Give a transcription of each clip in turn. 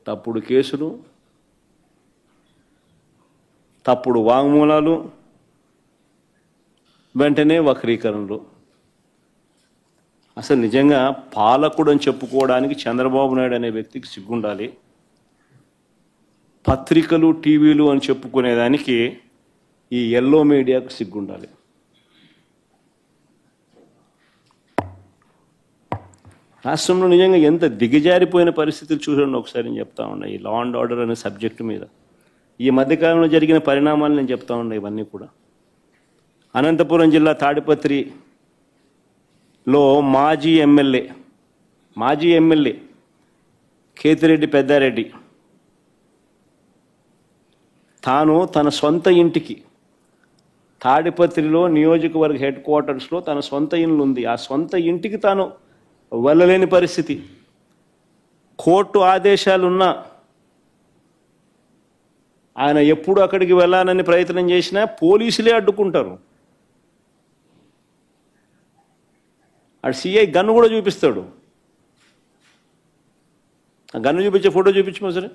తప్పుడు కేసులు, తప్పుడు వాంగ్మూలాలు, వెంటనే వక్రీకరణలు. అసలు నిజంగా పాలకుడు అని చెప్పుకోవడానికి చంద్రబాబు నాయుడు అనే వ్యక్తికి సిగ్గుండాలి. పత్రికలు, టీవీలు అని చెప్పుకునేదానికి ఈ ఎల్లో మీడియాకు సిగ్గుండాలి. రాష్ట్రంలో నిజంగా ఎంత దిగజారిపోయిన పరిస్థితులు చూడండి ఒకసారి. నేను చెప్తా ఉన్నా ఈ లా అండ్ ఆర్డర్ అనే సబ్జెక్టు మీద ఈ మధ్యకాలంలో జరిగిన పరిణామాలు నేను చెప్తా ఉన్నా. ఇవన్నీ కూడా అనంతపురం జిల్లా తాడిపత్రిలో మాజీ ఎమ్మెల్యే కేతిరెడ్డి పెద్దారెడ్డి తాను తన సొంత ఇంటికి తాడిపత్రిలో నియోజకవర్గ హెడ్ క్వార్టర్స్లో తన సొంత ఇల్లు ఉంది. ఆ సొంత ఇంటికి తాను వెళ్ళలేని పరిస్థితి. కోర్టు ఆదేశాలున్నా ఆయన ఎప్పుడు అక్కడికి వెళ్ళాలని ప్రయత్నం చేసినా పోలీసులే అడ్డుకుంటారు. అటు సిఐ గన్ను కూడా చూపిస్తాడు. ఆ గన్ను చూపించే ఫోటో చూపించమో సరే.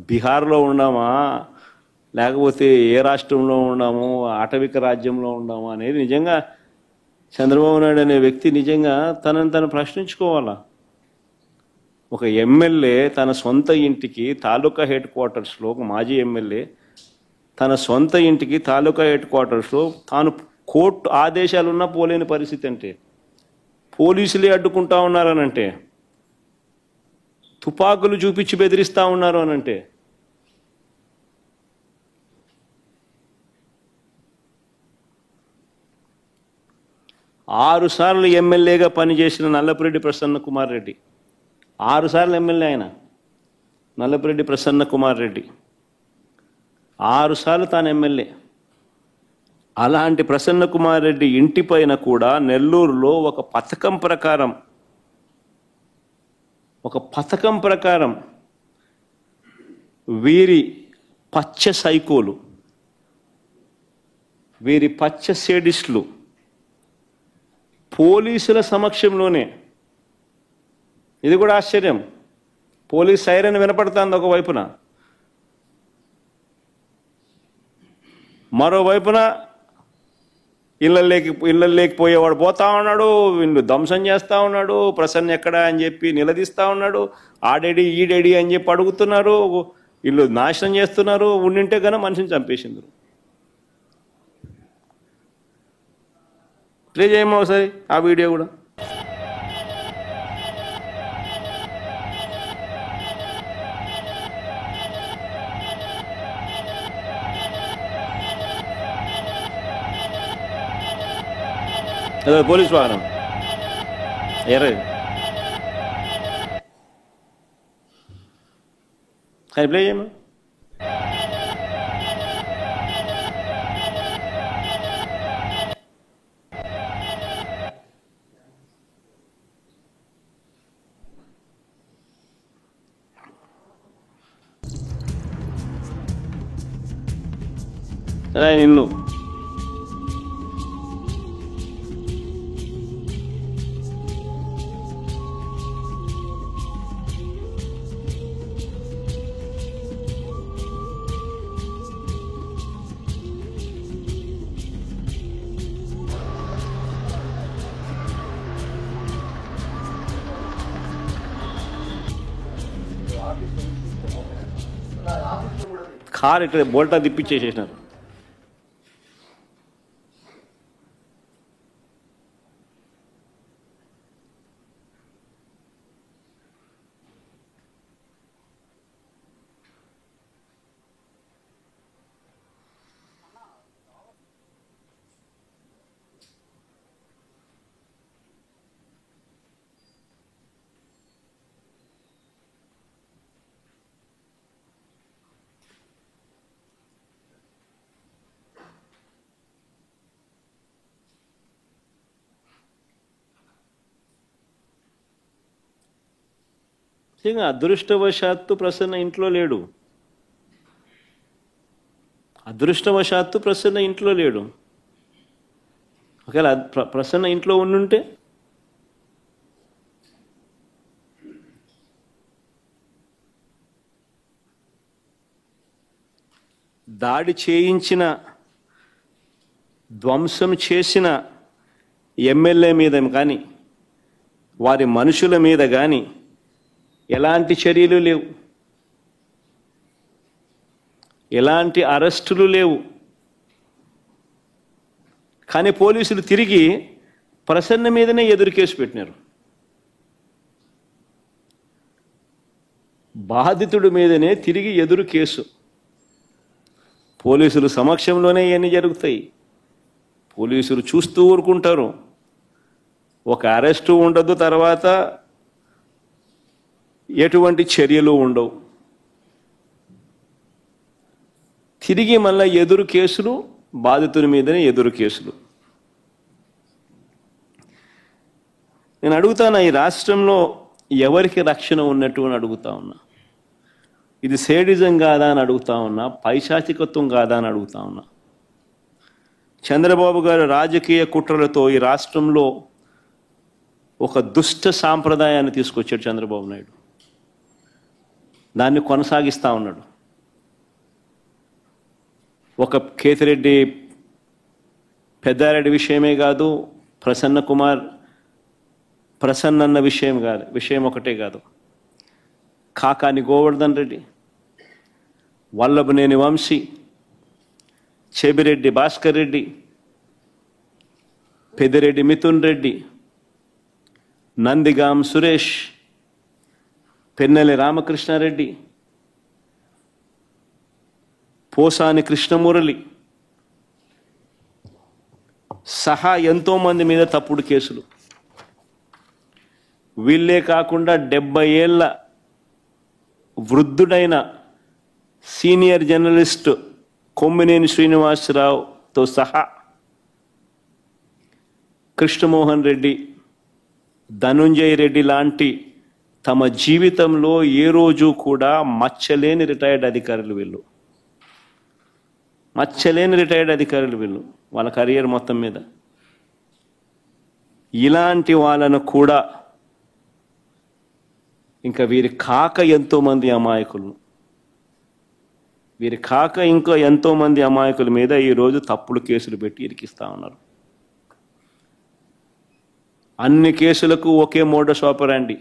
బీహార్లో ఉన్నామా లేకపోతే ఏ రాష్ట్రంలో ఉన్నాము, ఆటవిక రాజ్యంలో ఉన్నామా అనేది నిజంగా చంద్రబాబు నాయుడు అనే వ్యక్తి నిజంగా తనను ప్రశ్నించుకోవాలా. ఒక ఎమ్మెల్యే తన సొంత ఇంటికి తాలూకా హెడ్ క్వార్టర్స్లో, ఒక మాజీ ఎమ్మెల్యే తన సొంత ఇంటికి తాలూకా హెడ్ క్వార్టర్స్లో తాను కోర్టు ఆదేశాలున్నా పోలేని పరిస్థితి అంటే, పోలీసులే అడ్డుకుంటా ఉన్నారనంటే, తుపాకులు చూపించి బెదిరిస్తూ ఉన్నారు అనంటే, ఆరు సార్లు ఎమ్మెల్యేగా పనిచేసిన నల్లపురెడ్డి ప్రసన్న కుమార్ రెడ్డి, 6 సార్లు ఎమ్మెల్యే ఆయన నల్లపురెడ్డి ప్రసన్న కుమార్ రెడ్డి, 6 సార్లు తాను ఎమ్మెల్యే. అలాంటి ప్రసన్న కుమార్ రెడ్డి ఇంటిపైన కూడా నెల్లూరులో ఒక పథకం ప్రకారం వీరి పచ్చ సైకోలు, వీరి పచ్చ సేడిస్టులు పోలీసుల సమక్షంలోనే, ఇది కూడా ఆశ్చర్యం, పోలీస్ సైరన్ వినపడుతుంది ఒకవైపున, మరోవైపున ఇళ్ళల్లోకి పోయేవాడు పోతా ఉన్నాడు, వీళ్ళు ధ్వంసం చేస్తూ ఉన్నాడు, ప్రసన్న ఎక్కడ అని చెప్పి నిలదీస్తూ ఉన్నాడు, ఆడేడి ఈడేడి అని చెప్పి అడుగుతున్నారు, వీళ్ళు నాశనం చేస్తున్నారు, ఉండింటే కన్నా మనిషిని చంపేసిండ్రు. ప్లే చేయమో ఒకసారి ఆ వీడియో కూడా. అదే పోలీస్ వాహనం ఎర్ర కానీ ప్లే చేయమా. నిన్ను కారు ఇక్కడ బోల్టా తిప్పిచ్చేసేసినారు. నిజంగా అదృష్టవశాత్తు ప్రసన్న ఇంట్లో లేడు. అదృష్టవశాత్తు ప్రసన్న ఇంట్లో లేడు. ఒకవేళ ప్రసన్న ఇంట్లో ఉండుంటే దాడి చేయించిన, ధ్వంసం చేసిన ఎమ్మెల్యే మీద కానీ వారి మనుషుల మీద కానీ ఎలాంటి చర్యలు లేవు, ఎలాంటి అరెస్టులు లేవు. కానీ పోలీసులు తిరిగి ప్రసన్న మీదనే ఎదురు కేసు పెట్టినారు. బాధితుడి మీదనే తిరిగి ఎదురు కేసు. పోలీసులు సమక్షంలోనే ఇవన్నీ జరుగుతాయి. పోలీసులు చూస్తూ ఊరుకుంటారు. ఒక అరెస్టు ఉండదు, తర్వాత ఎటువంటి చర్యలు ఉండవు. తిరిగి మళ్ళీ ఎదురు కేసులు, బాధితుని మీదనే ఎదురు కేసులు. నేను అడుగుతాను, ఈ రాష్ట్రంలో ఎవరికి రక్షణ ఉన్నట్టు అని అడుగుతా ఉన్నా. ఇది సేడిజం కాదా అని అడుగుతా ఉన్నా, పైశాచికత్వం కాదా అని అడుగుతా ఉన్నా. చంద్రబాబు గారు రాజకీయ కుట్రలతో ఈ రాష్ట్రంలో ఒక దుష్ట సాంప్రదాయాన్ని తీసుకొచ్చాడు చంద్రబాబు నాయుడు. దాన్ని కొనసాగిస్తూ ఉన్నాడు. ఒక కేతిరెడ్డి పెద్దారెడ్డి విషయమే కాదు, ప్రసన్న విషయం ఒకటే కాదు, కాకాని గోవర్ధన్ రెడ్డి, వల్లభనేని వంశీ, చెబిరెడ్డి భాస్కర్ రెడ్డి, పెద్దిరెడ్డి మిథున్ రెడ్డి, నందిగాం సురేష్, పెన్నెల రామకృష్ణారెడ్డి, పోసాని కృష్ణమురళి సహా ఎంతోమంది మీద తప్పుడు కేసులు. వీళ్ళే కాకుండా 70 ఏళ్ల వృద్ధుడైన సీనియర్ జర్నలిస్ట్ కొమ్మినేని శ్రీనివాసరావుతో సహా కృష్ణమోహన్ రెడ్డి, ధనుంజయ రెడ్డి లాంటి తమ జీవితంలో ఏ రోజు కూడా మచ్చలేని రిటైర్డ్ అధికారులు వీళ్ళు. వాళ్ళ కెరియర్ మొత్తం మీద. ఇలాంటి వాళ్ళను కూడా ఇంకా వీరి కాక ఎంతోమంది అమాయకుల మీద ఈరోజు తప్పుడు కేసులు పెట్టి ఇరికిస్తూ ఉన్నారు. అన్ని కేసులకు ఒకే మోడస్ ఆపరాండి.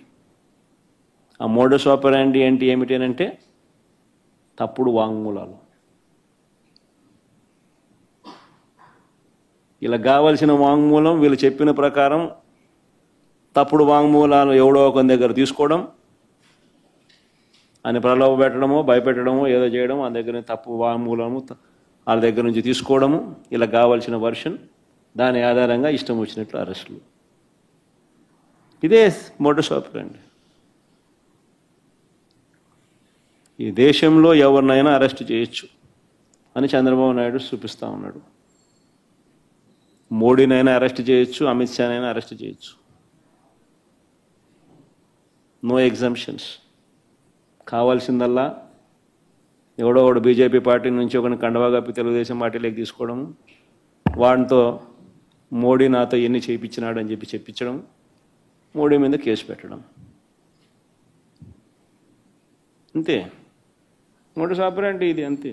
ఆ మోడస్ ఆపరాండి అంటే ఏమిటనంటే తప్పుడు వాంగ్మూలాలు. ఇలా కావలసిన వాంగ్మూలం వీళ్ళు చెప్పిన ప్రకారం తప్పుడు వాంగ్మూలాలు ఎవడో ఒక దగ్గర తీసుకోవడం, అని ప్రలోభ పెట్టడమో భయపెట్టడమో ఏదో చేయడం, ఆ దగ్గర తప్పు వాంగ్మూలము వాళ్ళ దగ్గర నుంచి తీసుకోవడము, ఇలా కావాల్సిన వర్షన్, దాని ఆధారంగా ఇష్టం వచ్చినట్లు అరెస్టులు. ఇదే మోడస్ ఆపరాండి. ఈ దేశంలో ఎవరినైనా అరెస్ట్ చేయొచ్చు అని చంద్రబాబు నాయుడు చూపిస్తూ ఉన్నాడు. మోడీనైనా అరెస్ట్ చేయొచ్చు, అమిత్ షానైనా అరెస్ట్ చేయొచ్చు. No exemptions. కావాల్సిందల్లా ఎవడో ఒకడు బీజేపీ పార్టీ నుంచి ఒకరిని కండవా కప్పి తెలుగుదేశం పార్టీలోకి తీసుకోవడం, వాడితో మోడీ నాతో ఎన్ని చేయించినాడు అని చెప్పించడం, మోడీ మీద కేసు పెట్టడం, అంతే. మోడీ ఆపరాండి ఇది, అంతే.